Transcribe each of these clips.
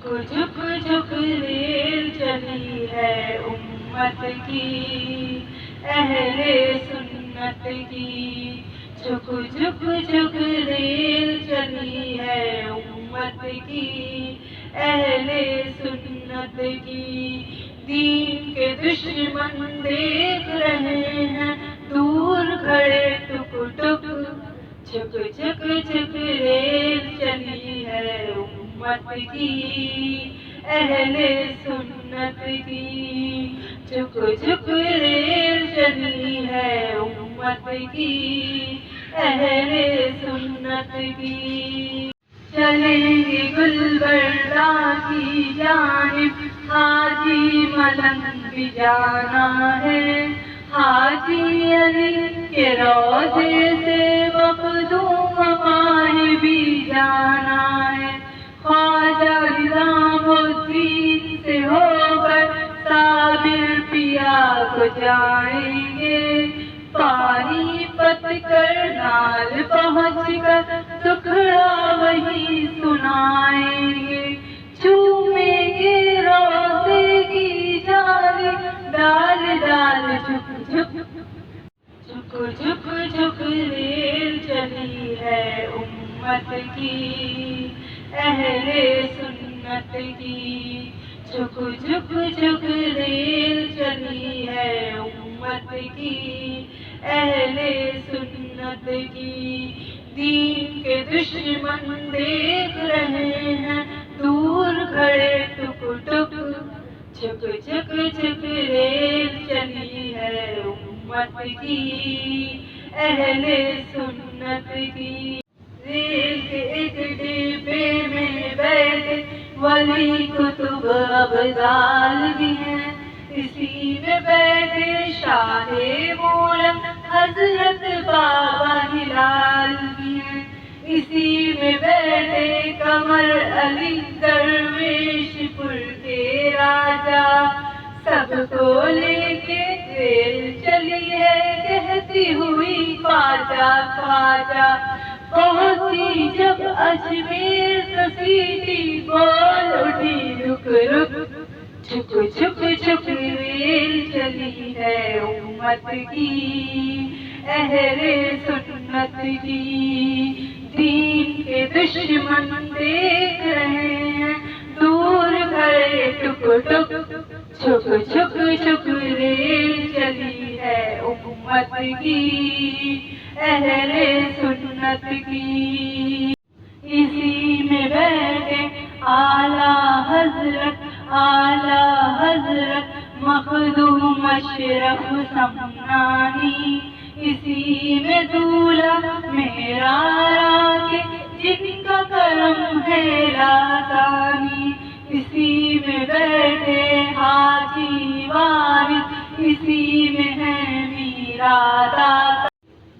جھک جھک جھک ریل چلی ہے امت کی، اہل سنت کی۔ جھک جھک جھک ریل چلی ہے امت کی، اہل سنت کی۔ دین کے دشمن دیکھ رہے ہیں دور کھڑے ٹک ٹک، جھک جھک جھک ریل چلی ہے امت کی، اہل سنت کی۔ جھک جھک ریل چلی ہے امت کی، اہل سنت کی۔ چلیں گے گلبرگہ کی جانب، حاجی ملنگ بھی جانا ہے، حاجی علی کے روضے سے مخدوم ماہ بھی جانا ہے۔ خواجہ نظام الدین سے ہو کر صابر پیا کو جائیں گے، پانی پت کرنال پہنچ کر دکھڑا وہی سنائیں گے، چومیں گے روضے کی جانب ڈال ڈال جھک جھک، جھک جھک جھک ریل چلی ہے امت کی، اہل سنت کی۔ جھک جھک جھک ریل چلی ہے امت کی، اہل سنت کی۔ دین کے دشمن دیکھ رہے ہیں دور کھڑے ٹک ٹک، جھک جھک جھک ریل چلی ہے امت کی، اہل سنت کی۔ ریل کے ایک ڈبے میں بیٹھے ولی کتب ابدال بھی ہیں، اسی میں بیٹھے شاہ مولم حضرت بابا ہلال بھی ہیں، اسی میں بیٹھے قمر علی درویش پور کے راجا۔ سب کو لے کے ریل چلی ہے کہتی ہوئی خواجہ خواجہ، پہنچی جب اجمیر تو سیٹی بول اٹھی رک رک، جھک جھک جھک ریل چلی ہے امت کی، اہل سنت کی۔ دین کے دشمن دیکھ رہے ہیں دور کھڑے ٹک ٹک، جھک جھک جھک ریل چلی ہے امت کی، اہل سنت کی۔ اسی میں بیٹھے اعلیٰ حضرت مخدوم اشرف سمنانی، اسی میں دولہا میرا کے جن کا کرم ہے لاسانی، اسی میں بیٹھے حاجی وارث، اسی میں ہے میرا داتا،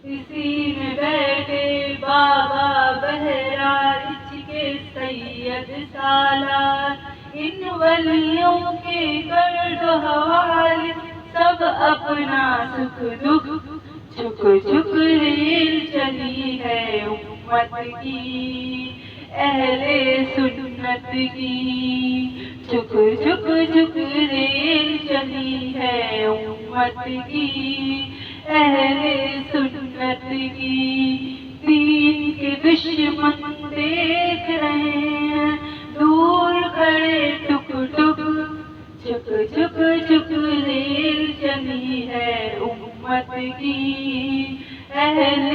اسی میں بیٹھے بابا بہرائچ کے سید سالار۔ ان ولیوں کے کر دو حوالے سب اپنا سکھ دکھ، جھک جھک ریل چلی ہے امت کی، اہل سنت کی۔ جھک جھک جھک ریل چلی ہے امت کی، اہل سنت کی۔ دین کے دشمن دیکھ رہے ہیں دور کھڑے ٹک ٹک، جھک جھک جھک ریل چلی ہے امت کی، اہل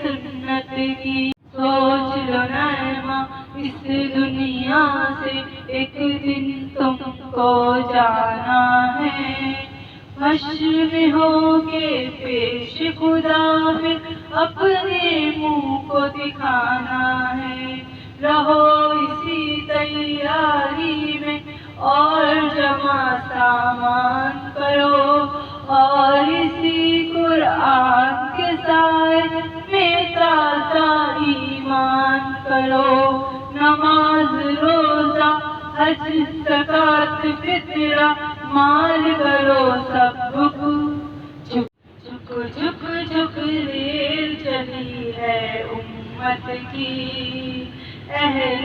سنت کی۔ سوچ لو نعمہ اس دنیا سے ایک دن تم کو جانا ہے، حشر میں ہو کے پیش خدا میں اپنے منہ کو دکھانا ہے۔ رہو اسی تیاری میں اور جمع سامان کرو، اور اسی قرآن کے سائے میں تازہ ایمان کرو۔ نماز روزہ حج زکوٰۃ فطرہ مال کرو سب بک، جھک جھک جھک ریل چلی ہے امت کی، اہل